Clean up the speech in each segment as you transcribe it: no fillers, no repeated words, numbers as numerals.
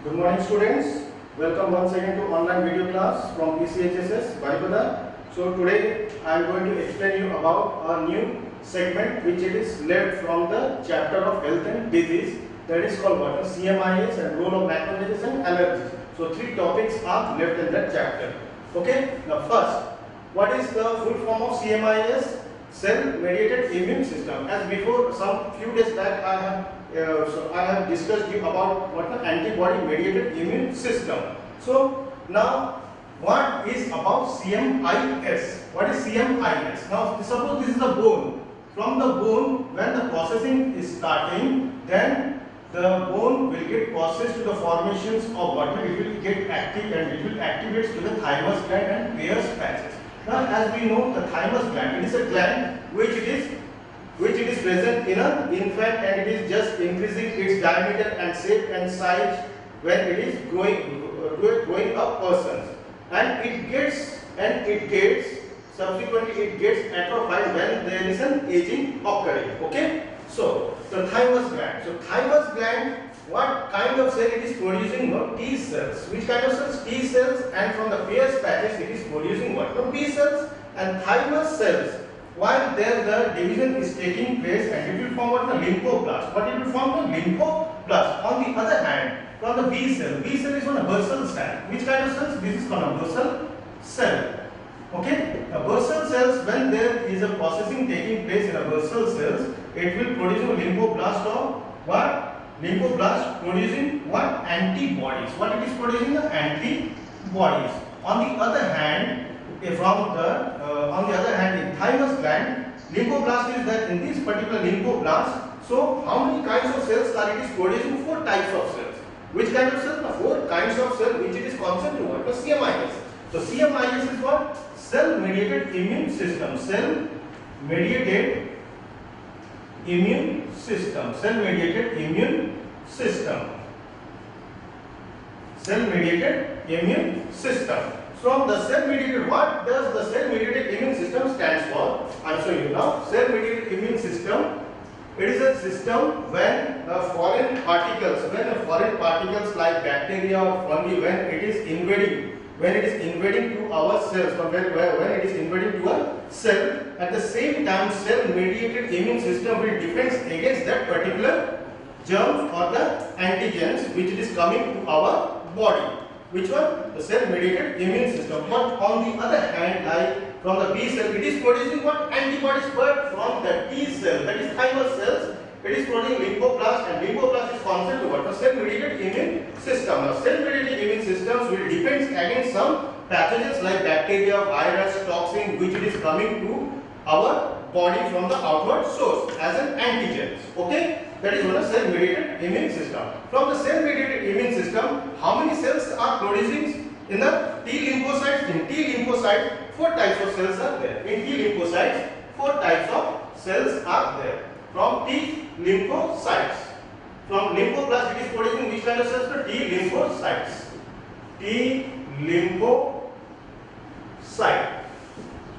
Good morning students. Welcome once again to online video class from PCHSS Baripada. So today I am going to explain you about a new segment which it is left from the chapter of health and disease, that is called what? CMIS and role of macrophages and allergies. So three topics are left in that chapter. Okay. Now first, what is the full form of CMIS? Cell mediated immune system. As before, some few days back I have discussed you about what the antibody mediated immune system. So now what is about CMIS? What is CMIS? Now suppose this is the bone. From the bone, when the processing is starting, then the bone will get processed to the formations of water. It will get active and it will activate to the thymus gland and Peyer's patches. Now, as we know, the thymus gland, it is a gland which it is present in an infant, and it is just increasing its diameter and shape and size when it is growing up persons, and it gets subsequently it gets atrophied when there is an aging occurring. Okay, so the thymus gland. So thymus gland, what kind of cell it is producing? No, T cells. Which kind of cells? T cells. And from the Peyer's patches it is producing what? No, B cells and thymus cells. While there the division is taking place, and it will form what? The lymphoblast. What it will form? The lymphoblast. On the other hand, from the B cell is on a Bursell cell. Which kind of cells? This is called a Bursell cell. Okay, the Bursell cells, when there is a processing taking place in a Bursell cells, it will produce a lymphoblast of what? Lymphoblast producing what? Antibodies. What it is producing? The antibodies. On the other hand, in thymus gland, lymphoblast is there in this particular lymphoblast. So how many kinds of cells are it is producing? 4 types of cells. Which kind of cells? 4 kinds of cells, which it is concerned to what? The CMIS. So CMIS is what? Cell mediated immune system. Cell mediated immune system. Cell mediated immune system. Cell mediated immune system. From the cell mediated, what does the cell mediated immune system stands for? I will show you now. Cell mediated immune system, it is a system when foreign particles like bacteria or fungi, when it is invading to our cells, when it is invading to a cell, at the same time cell mediated immune system will defend against that particular germs or the antigens which it is coming to our body. Which one? The cell mediated immune system. But on the other hand, like from the B cell, it is producing what? Antibodies. But from the T cell, that is thymus cells, it is producing lymphoblast, and lymphoblast is concerned to what? The cell mediated immune system. Now cell mediated immune systems will defend against some pathogens like bacteria, virus, toxin which it is coming to our body from the outward source as an antigens. Okay, that is known as cell mediated immune system. From the cell mediated immune system, how many cells are producing in the T lymphocytes? In T lymphocytes, 4 types of cells are there. In T lymphocytes, 4 types of cells are there. From T lymphocytes, from lymphoblast, it is producing which kind of cells? T lymphocytes. T lymphocyte.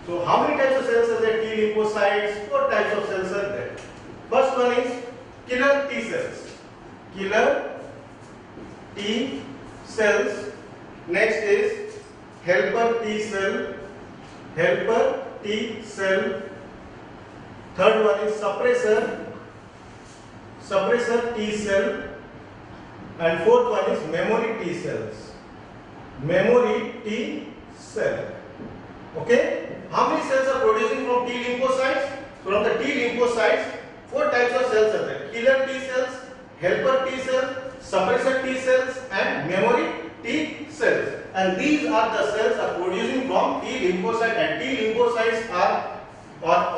So how many types of cells are there? T lymphocytes, 4 types of cells are there. First one is killer T cells. Killer T cells. Next is helper T cell. Helper T cell. Third one is suppressor T cell. And fourth one is memory T cells. Memory T cell. Okay? How many cells are producing from T lymphocytes? From the T lymphocytes, 4 types of cells are there. Killer T cells, helper T cells, suppressor T cells, and memory T cells. And these are the cells are producing from T lymphocyte, and T lymphocytes are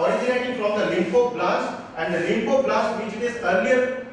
originating from the lymphoblast, and the lymphoblast which it is earlier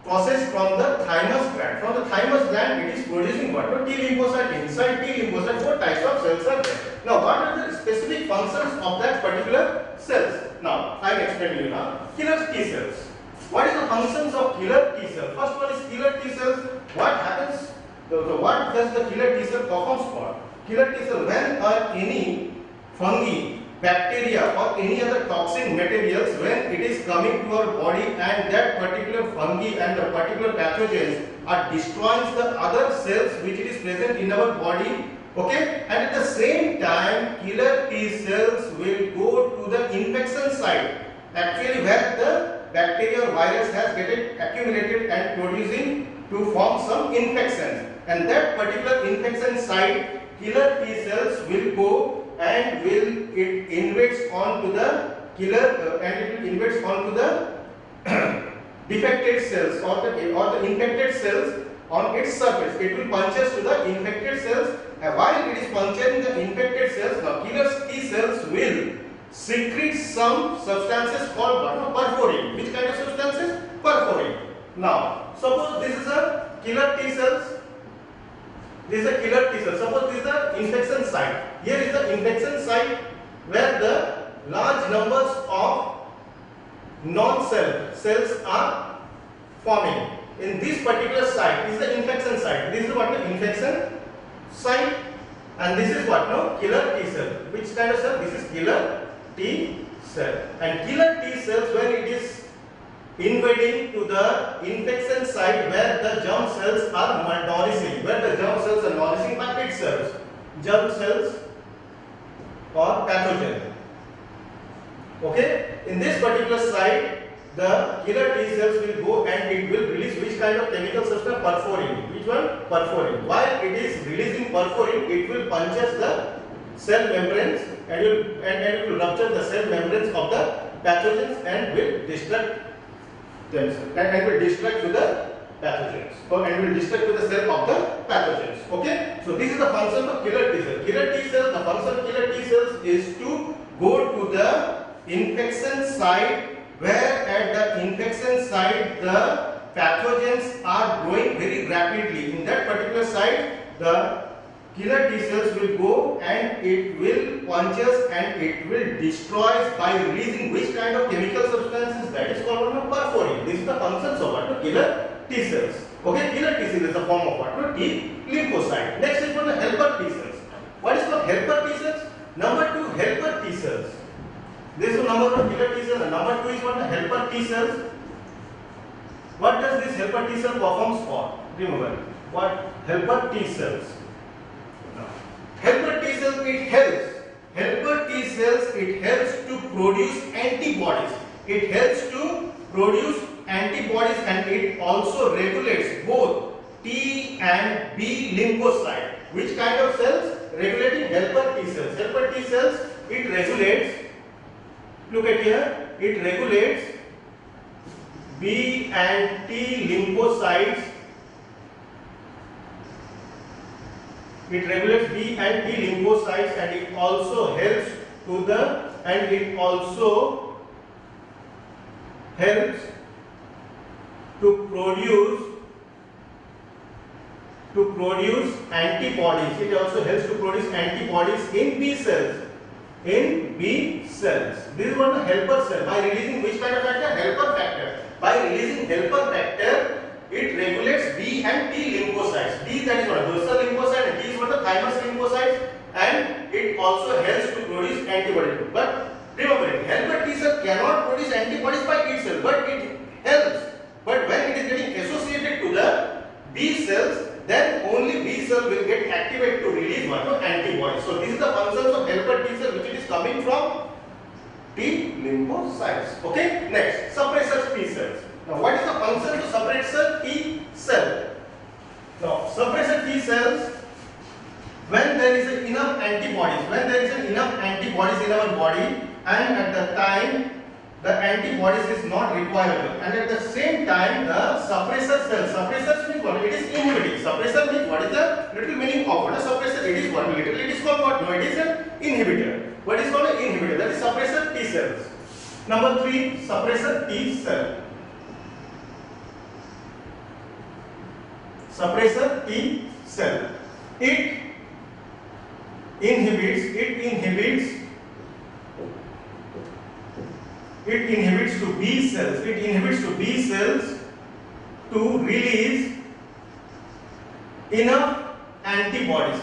processed from the thymus gland. From the thymus gland, it is producing what? T lymphocyte. Inside T lymphocyte, 4 types of cells are there. Now, what are the specific functions of that particular cells? Now, I am explaining you now. Killer T cells. What is the functions of killer T cell? First one is killer T cells. What happens? What does the killer T cell performs for? Killer T cell, when any fungi bacteria or any other toxic materials, when it is coming to our body and that particular fungi and the particular pathogens are destroying the other cells which it is present in our body, okay, and at the same time killer T cells will go to the infection site, actually where the bacteria or virus has get accumulated and producing to form some infections, and that particular infection site killer T cells will go and it invades onto the defected cells or the infected cells on its surface. It will puncture to the infected cells, and while it is puncturing the infected cells, now killer T cells will secrete some substances called perforin. Which kind of substances? Perforin. Now, suppose this is a killer T cells. This is a killer T cell. Suppose this is the infection site. Here is the infection site where the large numbers of non-cell cells are forming. In this particular site is the infection site. This is what the infection site, and this is what no killer T cell. Which kind of cell? This is killer T cell. And killer T cells, when it is invading to the infection site where the germ cells are nourishing, by itself, germ cells or pathogen. Okay, in this particular site, the killer T cells will go and it will release which kind of chemical substance? Perforin. Which one? Perforin. While it is releasing perforin, it will puncture the cell membranes and it will rupture the cell membranes of the pathogens and will destruct themselves and will destruct to the pathogens, and will destruct to the cell of the pathogens. Okay, so this is the function of killer T cell. Killer T cells, the function of killer T cells is to go to the infection site, where at the infection site the pathogens are growing very rapidly. In that particular site, the killer T cells will go and it will puncture and it will destroy by releasing which kind of chemical substances? That is called perforin. This is the functions of what? Killer T cells. Okay, killer T cell is the form of what? T lymphocyte. Next is the helper T cells. What is called helper T cells? Number 2, helper T cells. This is number 1, killer T cells. Number 2 is what? Helper T cells. What does this helper T cell performs for? Remember what? Helper T cells. Helper T cells, it helps. Helper T cells, it helps to produce antibodies. It helps to produce antibodies, and it also regulates both T and B lymphocyte. Which kind of cells? Regulating helper T cells. Helper T cells, it regulates. Look at here. It regulates B and T lymphocytes. It regulates B and T lymphocytes, and it also helps to produce antibodies. It also helps to produce antibodies in B cells. This is what the helper cell. By releasing which kind of factor? Helper factor. By releasing helper factor, it regulates B and T lymphocytes. B, that is what? Dorsal lymphocyte, and T is what? The thymus lymphocytes, and it also helps to produce antibodies. But remember, helper T cell cannot produce antibodies by itself, but it helps. But when it is getting associated to the B cells, then only B cell will get activated to release what? Antibodies. So this is the functions of helper T cell, which it is coming from T lymphocytes. Okay. Next, suppressor T cells. Now, what is the function of suppressor T cell? Now, suppressor T cells, when there is enough antibodies, in our body, and at the time the antibodies is not required, and at the same time the suppressor cells, suppressors means what? It is inhibiting. Suppressor means what is the little meaning of what a suppressor? It is what? Literally it is called what? No, it is an inhibitor. What is called an inhibitor? That is suppressor T cells. Number 3, suppressor T cell. Suppressor T cell. It inhibits to B cells. It inhibits to B cells to release enough antibodies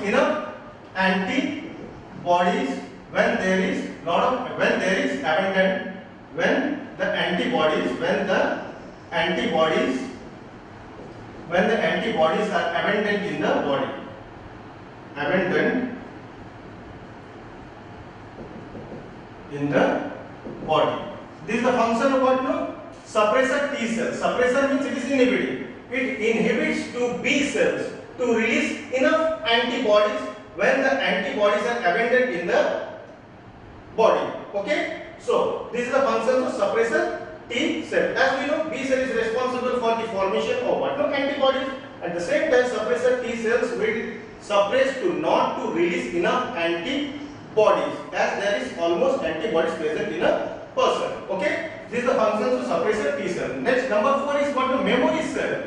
when there is when there is abundant, when the antibodies are abundant in the body, abundant in the body. This is the function of what? No? Suppressor T cell. Suppressor means it is inhibiting. It inhibits to B cells to release enough antibodies when the antibodies are abundant in the body. Okay? So this is the function of suppressor T cell. As we know, B cell is responsible for the formation of what? No, antibodies. At the same time, suppressor T cells will suppress to not to release enough antibodies, as there is almost antibodies present in a person. Okay? This is the function of suppressor T cell. Next, number 4 is what? Memory cell.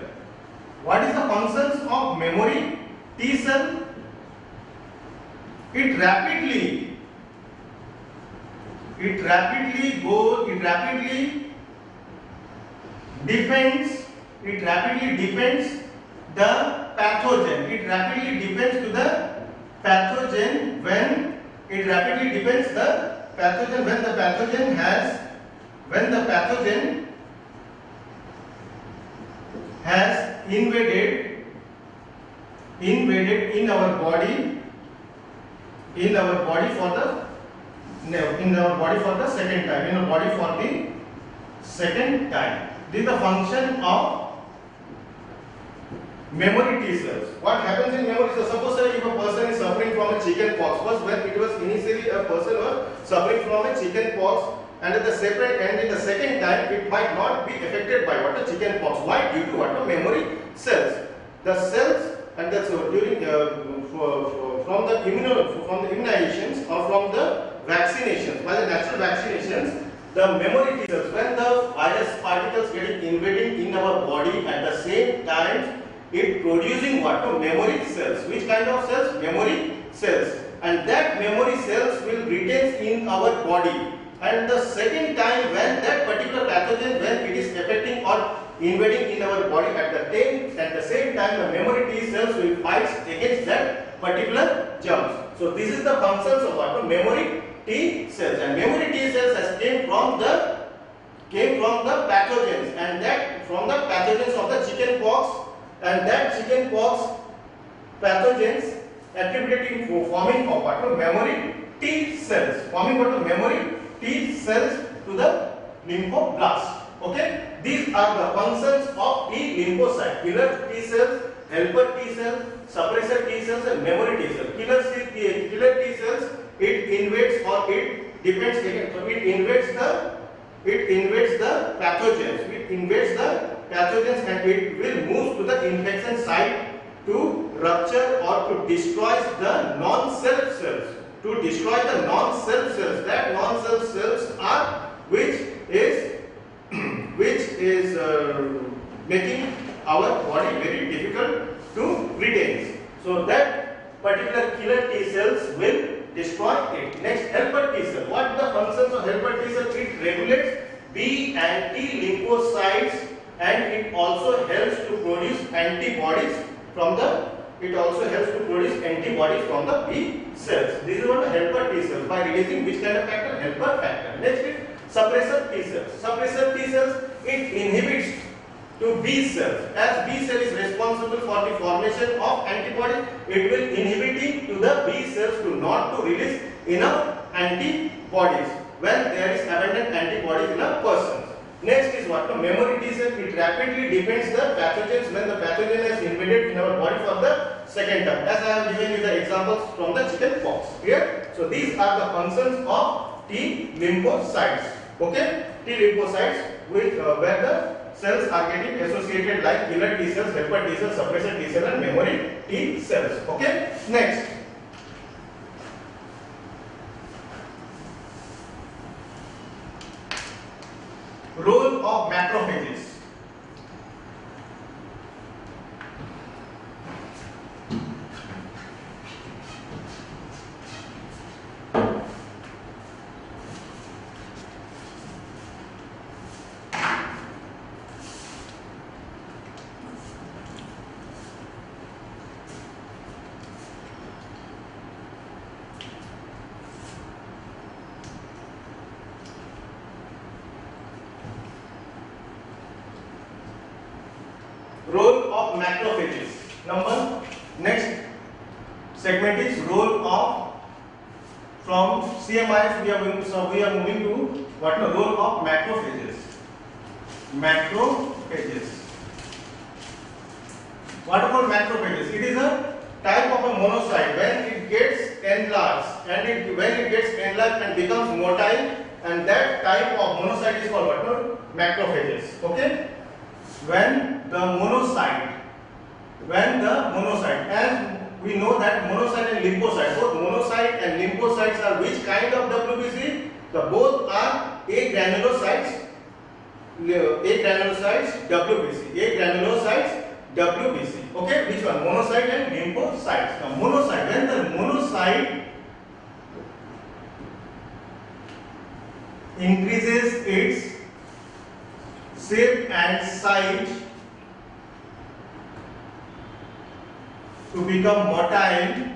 What is the functions of memory T cell? It rapidly defends the pathogen. It rapidly defends to the pathogen when the pathogen has invaded in our body for the second time. This is the function of memory T cells. What happens in memory cells? Suppose if a person is suffering from a chicken pox, first when it was initially a person was suffering from a chicken pox, and at the second time it might not be affected by what? A chicken pox. Why? Due to what? Memory cells. The cells, and that's during from the immunizations or from the vaccinations, by the natural vaccinations, the memory T cells, when the virus particles getting invading in our body, at the same time it producing what? Memory cells. Which kind of cells? Memory cells. And that memory cells will retain in our body. And the second time when that particular pathogen, when it is affecting or invading in our body, at the same time the memory T cells will fight against that particular germs. So this is the functions of what? Memory T cells. And memory T cells has came from the pathogens, and that from the pathogens of the chicken pox, and that chicken pox pathogens attributed to forming of what? Memory T cells, forming what? Memory T cells to the lymphoblast. Okay, these are the functions of T lymphocyte: killer T cells, helper T cells, suppressor T cells, and memory T cells. Killer T cells, it invades or it depends again. So it invades the pathogens. It invades the pathogens and it will move to the infection site to rupture or to destroy the non-self cells. To destroy the non-self cells. That non-self cells are which is making our body very difficult to retain. So that particular killer T cells will destroy it. Next, helper T cell. What are the functions of helper T cell? It regulates B and T lymphocytes, and it also helps to produce antibodies from the B cells. This is what the helper T cells, by releasing which kind of factor? Helper factor. Next is suppressor T cells. Suppressor T cells, it inhibits to B cells. As B cell is responsible for the formation of antibodies, it will inhibit to the B cells to not to release enough antibodies when there is abundant antibodies in a person. Next is what? Memory T cell. It rapidly defends the pathogens when the pathogen has invaded in our body for the second time. As I have given you the examples from the chicken pox. Clear? So these are the functions of T lymphocytes. Okay? T lymphocytes, with where the cells are getting associated like killer T cells, helper T cells, suppressor T cell, and memory T cells. Okay? Next. Role of macrophages. segment is role of, from CMIS we are moving to what the role of macrophages. Macrophages. What about macrophages? It is a type of a monocyte. When it gets enlarged and when it gets enlarged and becomes motile, and that type of monocyte is called what? Macrophages. Okay? When the monocyte, as we know that monocyte and lymphocyte, both monocyte and lymphocytes are which kind of WBC? The both are agranulocytes. Agranulocytes WBC. Okay, which one? Monocyte and lymphocytes. Now, monocyte. When the monocyte increases its shape and size to become motile,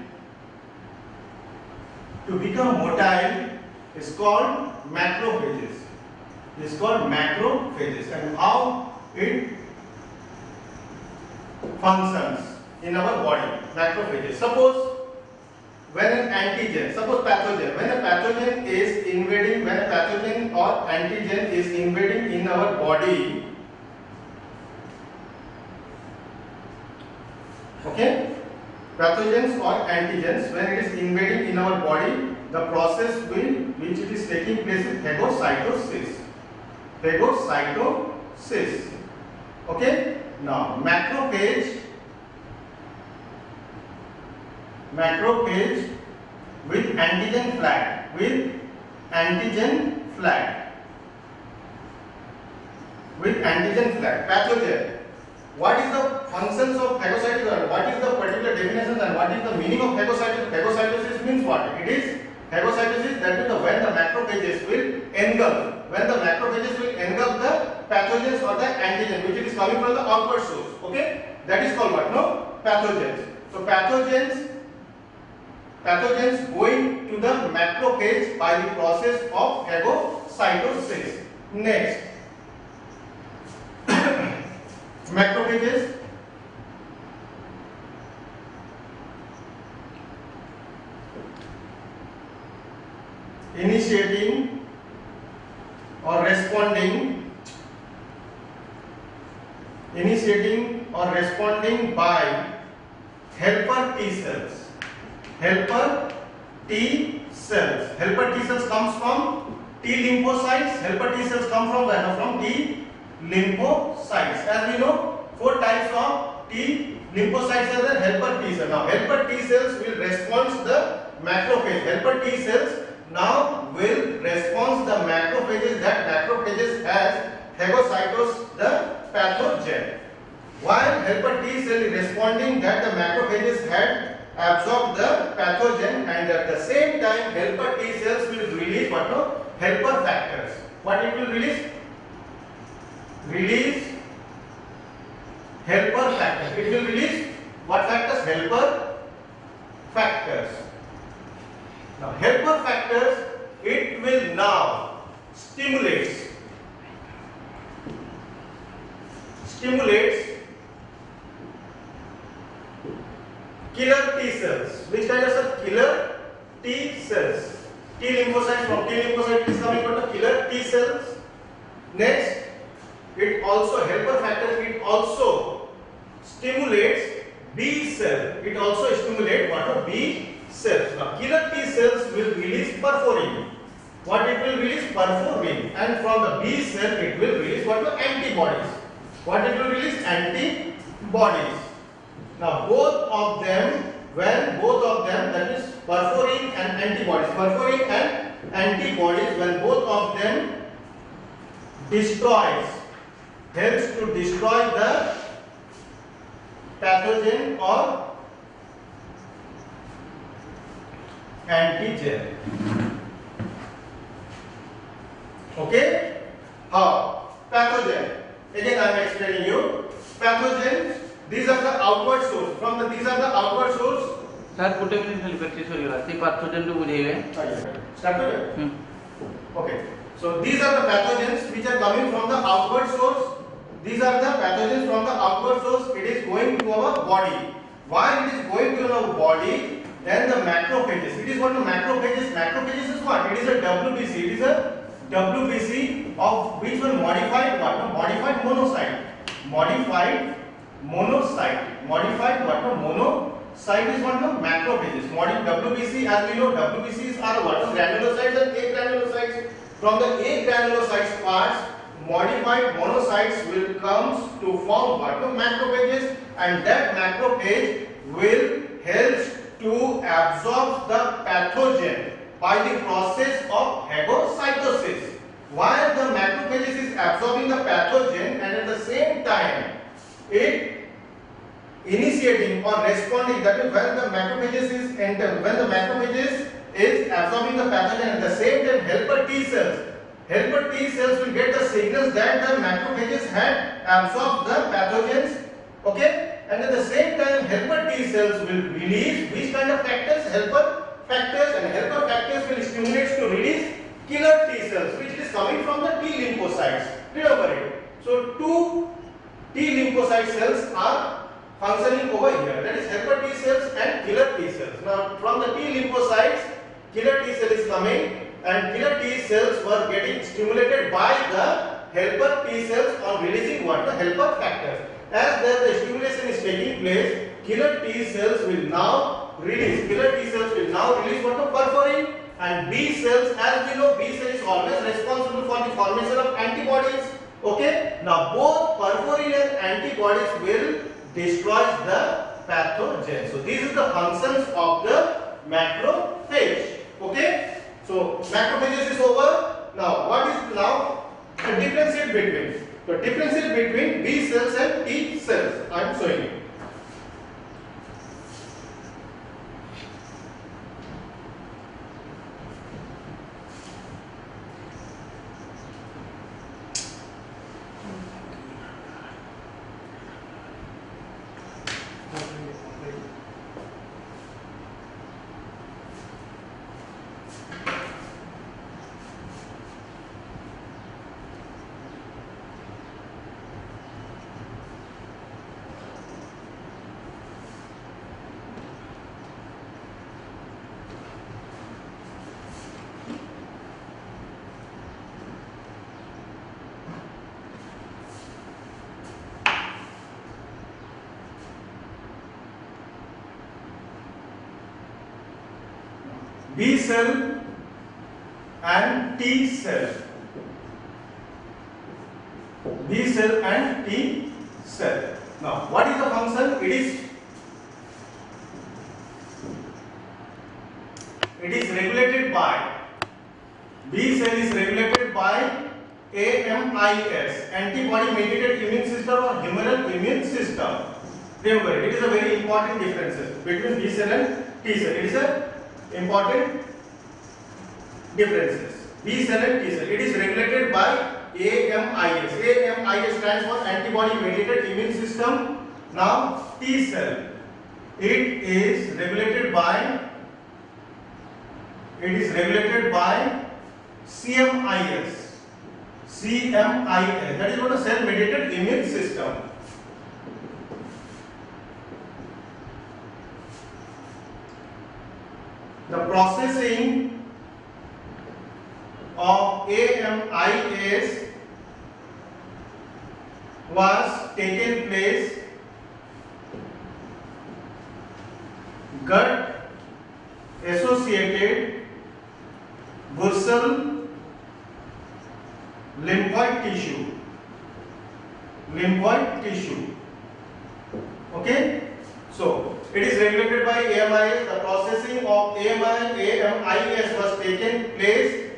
is called macrophages. Is called macrophages. And how it functions in our body? Macrophages. Suppose when an antigen, suppose pathogen, when a pathogen is invading, when a pathogen or antigen is invading in our body, okay, pathogens or antigens, when it is invading in our body, the process which it is taking place is phagocytosis. Phagocytosis. Okay. Now macrophage with antigen flag. Pathogen. What is the functions of phagocytosis? What is the particular definition and what is the meaning of phagocytosis? Phagocytosis means what? It is phagocytosis, that is when the macrophages will engulf. When the macrophages will engulf the pathogens or the antigen which is coming from the outward source. Okay? That is called what? No? Pathogens. So pathogens going to the macrophage by the process of phagocytosis. Next, macrophages initiating or responding by helper T cells. Helper T cells comes from T lymphocytes. Helper T cells come from where? From T lymphocytes. As we know, 4 types of T lymphocytes are the helper T cells. Now, helper T cells will respond to the macrophage. Helper T cells now will respond the macrophages, that macrophages has phagocytosed the pathogen. While helper T cell is responding that the macrophages had absorb the pathogen, and at the same time helper T cells will release what? No? Helper factors. What it will release? Release helper factors. It will release what factors? Helper factors. Now helper factors, it will now stimulates killer T cells. Which kind of cells? Killer T cells. T lymphocytes, from T lymphocyte is coming from the killer T cells. Next, it also helper factor. It also stimulates B cell. It also stimulates what? B cells. Now, killer T cells will release perforin. What it will release? Perforin. And from the B cell, it will release what? Antibodies. What it will release? Antibodies. Now both of them, that is perforin and antibodies, when both of them helps to destroy the pathogen or antigen. Okay? How? Pathogen. Again I am explaining you. Pathogens, these are the outward source. These are the outward source. Sir, put everything in practice for you. See, pathogen to bujhaiye. Start with. Okay. So these are the pathogens which are coming from the outward source. These are the pathogens from the outward source. It is going to our body. While it is going to our body, macrophages. It is what the macrophages. Macrophages is what? It is a WBC. It is a WBC of which one? Modified what? No, modified monocyte. Modified monocyte. Modified what? No, monocyte is what? No, macrophages. WBC, as we know, WBCs are what? No, granulocytes and agranulocytes. From the agranulocytes parts, modified monocytes will comes to form what? No, macrophages, and that macrophage will help to absorb the pathogen by the process of phagocytosis. While the macrophages is absorbing the pathogen, and at the same time it initiating or responding, that is when the macrophages is absorbing the pathogen, at the same time helper T cells will get the signals that the macrophages had absorbed the pathogens, okay, and at the same time helper T cells will release which kind of factors? Helper factors, and helper factors will stimulate to release killer T cells, which is coming from the T lymphocytes. Remember it. So two T lymphocyte cells are functioning over here, that is helper T cells and killer T cells. Now from the T lymphocytes, killer T cell is coming, and killer T cells were getting stimulated by the helper T cells on releasing what? The helper factors. As the stimulation is taking place, killer T cells will now release. Killer T cells will now release what? The perforin, and B cells, as we know, B cell is always responsible for the formation of antibodies. Okay. Now both perforin and antibodies will destroy the pathogen. So these are the functions of the macrophage. Okay. So macrophages is over. Now what is now the differentiate between? The differentiate between B cells and T cells I am showing you. B cell and T cell. B cell and T cell. Now, what is the function? It is regulated by, B cell is regulated by AMIS, antibody mediated immune system or humoral immune system. Remember, it is a very important difference between B cell and T cell. It is a important differences. B cell and T cell. It is regulated by AMIS. AMIS stands for antibody mediated immune system. Now T cell, it is regulated by CMIS. CMIS, that is what a cell mediated immune system. The processing of AMIS was taken place gut associated bursal lymphoid tissue. Okay, so it is regulated by AMIS. The processing of AMIS was taken place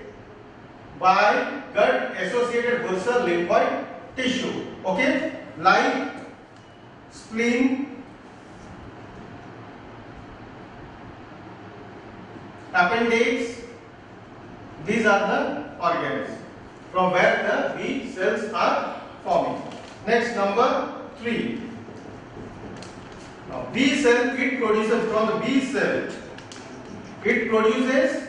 by gut associated bursal lymphoid tissue. Okay, like spleen, appendix, these are the organs from where the B cells are forming. Next, number 3. Now B cell, it produces, from the B cell, it produces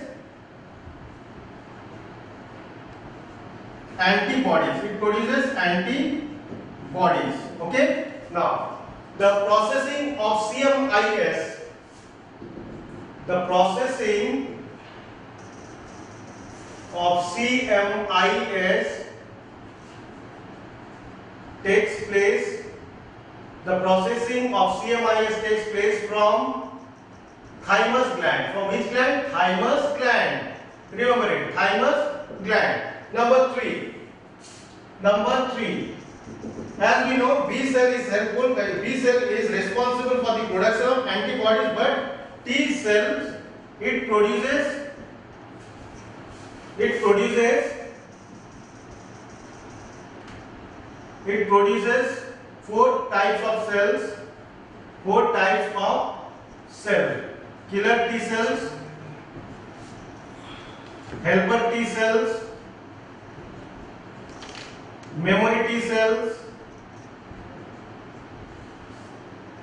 antibodies. Okay. Now the processing of CMIS the processing of CMIS takes place. The processing of CMIS takes place from thymus gland. From which gland? Thymus gland. Remember it. Thymus gland. Number three. As we know, B cell is helpful. B cell is responsible for the production of antibodies, but T cells it produces four types of cells. Killer T cells, helper T cells, memory T cells,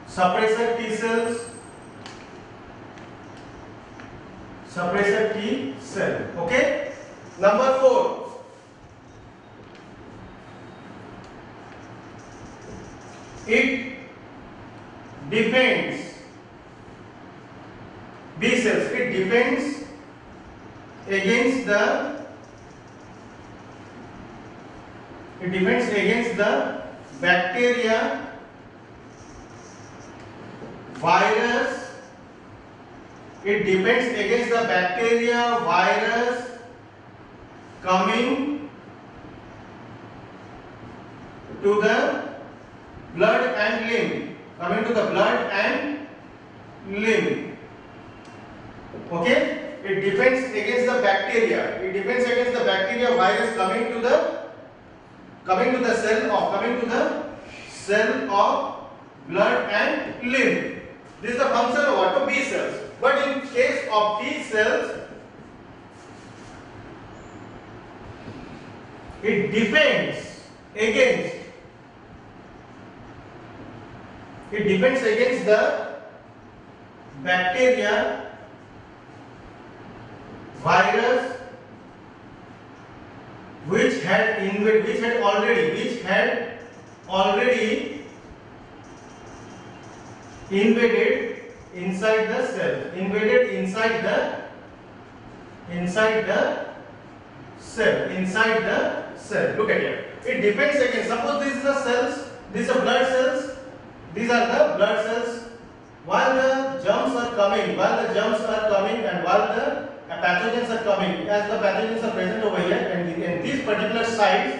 suppressor T cells, suppressor T cell. Okay. Number 4. It defends B cells. It defends against the bacteria, virus. It defends against the bacteria, virus coming to the blood and limb. Okay. It defends against the bacteria. Virus coming to the cell of blood and limb. This is the function of what? B cells. But in case of T cells, it defends against the bacteria, virus which had already invaded inside the cell. Look at here. It defends against. Suppose these are cells. These are blood cells. These are the blood cells. While the germs are coming, and while the pathogens are coming, as the pathogens are present over here, and in these particular sites,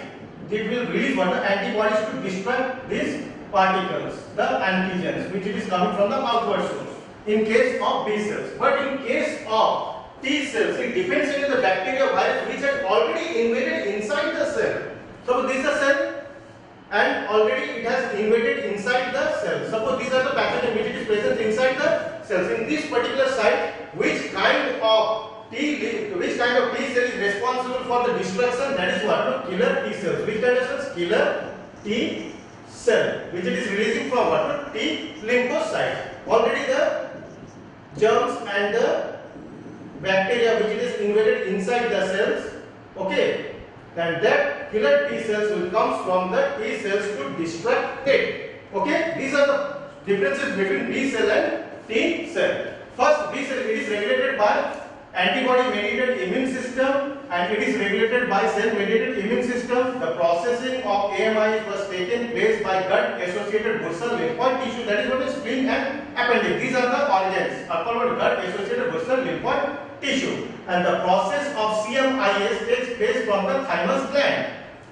it will release what? The antibodies to destroy these particles, the antigens, which it is coming from the outward source. In case of B cells, but in case of T cells, it depends on the bacteria, virus which had already invaded inside the cell. So this is a cell, and already it has invaded inside the cell. Suppose these are the pathogen which is present inside the cells. In this particular site, which kind of T cell is responsible for the destruction? That is what? Killer T cells. Which kind of cells? Killer T cell, which it is releasing from what? T lymphocyte. Already the germs and the bacteria which it is invaded inside the cells. Okay, and that killer T cells will come from the T cells to destruct it. Okay, these are the differences between B cell and T cell. First, B cell, it is regulated by antibody mediated immune system, and it is regulated by cell mediated immune system. The processing of AMI was taken place by gut associated bursal lymphoid tissue, that is what is spleen and appendix. These are the organs, upperward gut associated bursal lymphoid tissue, and the process of CMIS takes place from the thymus gland.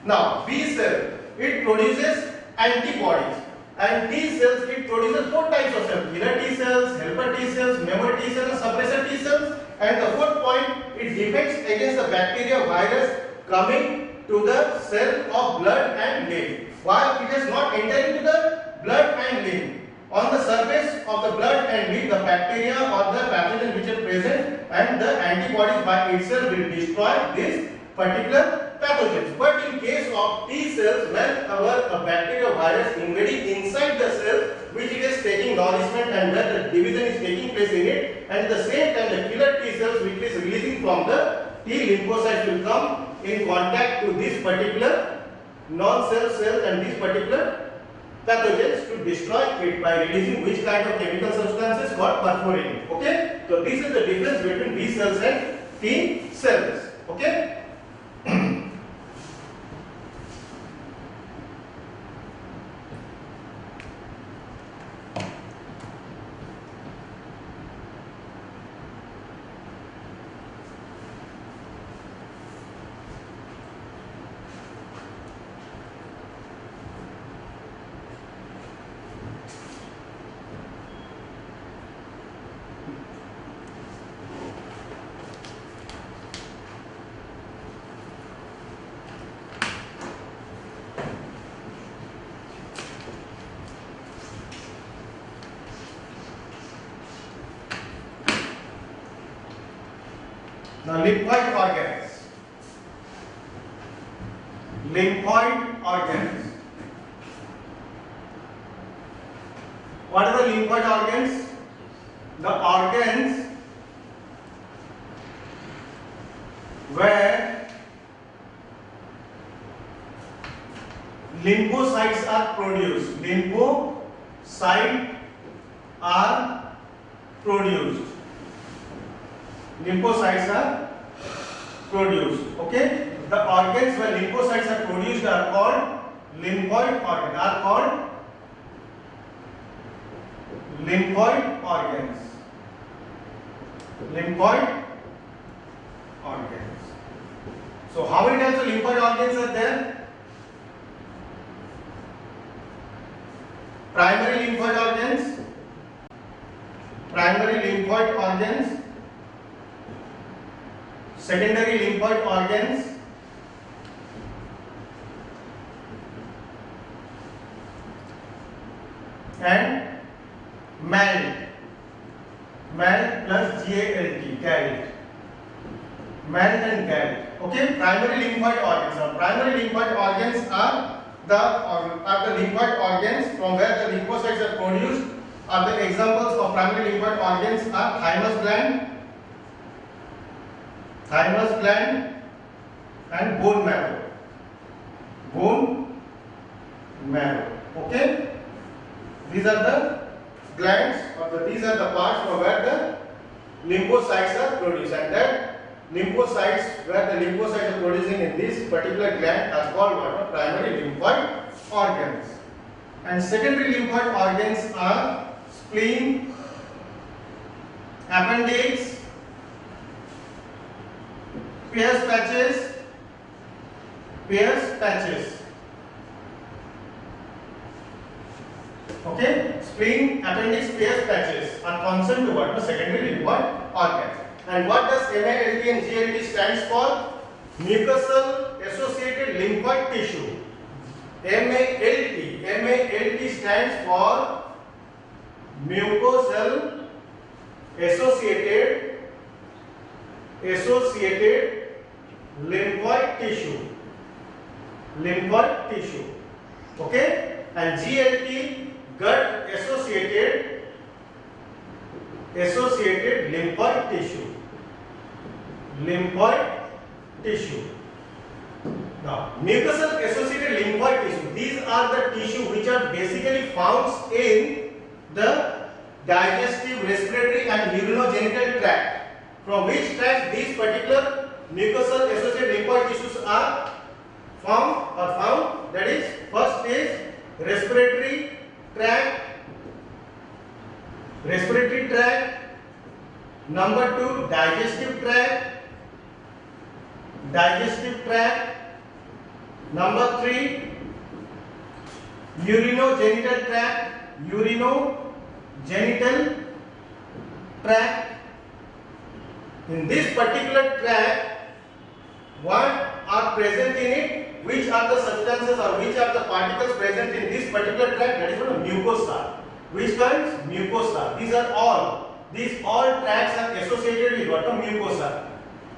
Now B cell, it produces antibodies, and T cells, it produces four types of cells: killer T cells, helper T cells, memory T cells, and suppressor T cells. And the fourth point, it defends against the bacteria, virus coming to the cell of blood and limb. While it has not entered into the blood and limb, on the surface of the blood and limb, the bacteria or the pathogen which are present, and the antibodies by itself will destroy this particular pathogens. But in case of T cells, when a bacteria virus invading inside the cell, which it is taking nourishment and where the division is taking place in it, and at the same time the killer T cells which is releasing from the T lymphocytes will come in contact to this particular non-cell cells and these particular pathogens to destroy it by releasing which kind of chemical substances called perforin. Okay. So this is the difference between B cells and T cells. Okay. Now lymphoid organs. Lymphoid organs. What are the lymphoid organs? The organs where lymphocytes are produced. Lymphocytes are produced. Lymphocytes are produced. Okay. The organs where lymphocytes are produced are called lymphoid organs. Are called lymphoid organs. Lymphoid organs. So how many types of lymphoid organs are there? Primary lymphoid organs. Primary lymphoid organs. Secondary lymphoid organs. And MALT. MALT plus GALT. GALT. MALT and GALT. Okay, primary lymphoid organs. Now, primary lymphoid organs are the lymphoid organs from where the lymphocytes are produced. Are the examples of primary lymphoid organs are thymus gland and bone marrow. Bone marrow. Okay. These are the glands, or these are the parts from where the lymphocytes are produced, and that lymphocytes where the lymphocytes are producing in this particular gland are called what? Primary lymphoid organs. And secondary lymphoid organs are spleen, appendix, Peyer's patches. Okay, spleen, appendix, Peyer's patches are concerned to what? Secondary lymphoid organs. And what does MALT and GLT stands for? Mucosal associated lymphoid tissue. MALT stands for mucosal associated lymphoid tissue. Okay, and GLT, gut associated lymphoid tissue. Now, mucosal associated lymphoid tissue, these are the tissue which are basically found in the digestive, respiratory and urinogenital tract, from which tract these particular mucosal associated lymphoid tissues are found. That is, first is respiratory tract, number 2 digestive tract, number 3 urinogenital tract. In this particular tract, what are present in it? Which are the substances or which are the particles present in this particular tract? That is what a mucosa. Which kinds? Mucosa. These all tracts are associated with what? A mucosa.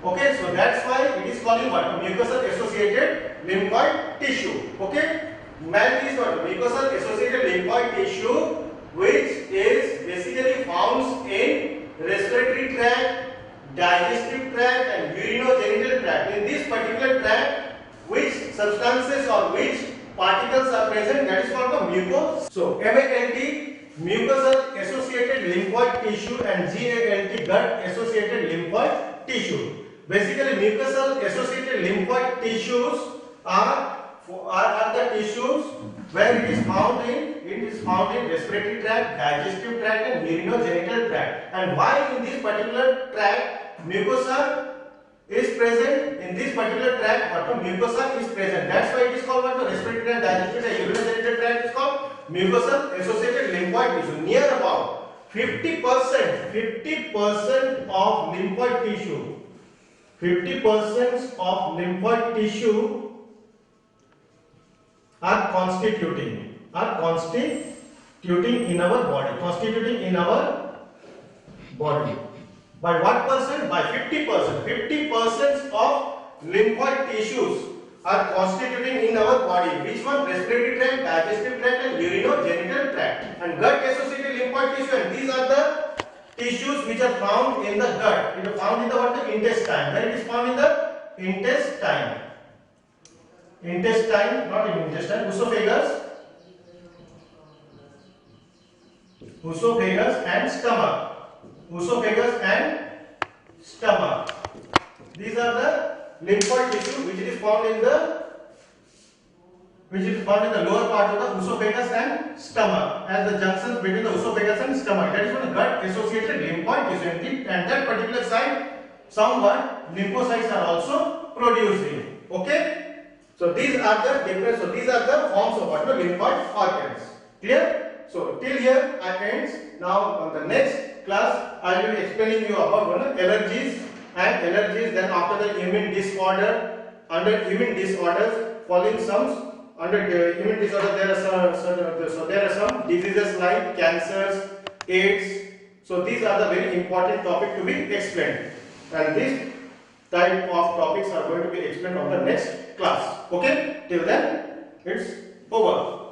Okay, so that's why it is called what? A mucosal associated lymphoid tissue. Okay, MALT is what? Mucosal associated lymphoid tissue, which is basically found in respiratory tract, digestive tract and urinogenital tract. In this particular tract, which substances or which particles are present? That is called the mucus. So MALT mucosal associated lymphoid tissue and GALT gut associated lymphoid tissue. Basically, mucosal associated lymphoid tissues are the tissues where it is found in respiratory tract, digestive tract and urinogenital tract. And why in this particular tract mucosa is present, in this particular tract what mucosa is present, that's why it is called what respiratory tract, digestive and urinogenital tract is called mucosal associated lymphoid tissue. Near about 50% of lymphoid tissue, 50% of lymphoid tissue are constituting in our body. By what percent? By 50%. 50% of lymphoid tissues are constituting in our body. Which one? Respiratory tract, digestive tract and urinogenital tract. And gut associated lymphoid tissue, and these are the tissues which are found in the gut. It is found in the what? The intestine. Where it is found in the intestine. Intestine, not in intestine, esophagus and stomach. Esophagus and stomach. These are the lymphoid tissue which is found in the lower part of the esophagus and stomach, as the junctions between the esophagus and stomach. That is one gut associated lymphoid tissue, and that particular side somewhat lymphocytes are also producing. Okay. So these are the different. So these are the forms of what? Lymphoid organs. Clear? So till here I end. Now on the next class I will be explaining you about allergies and allergies. Then after the immune disorder, under immune disorders, following some under the immune disorder there are some diseases like cancers, AIDS. So these are the very important topic to be explained, and this type of topics are going to be explained on the next class. Okay, till then it's over.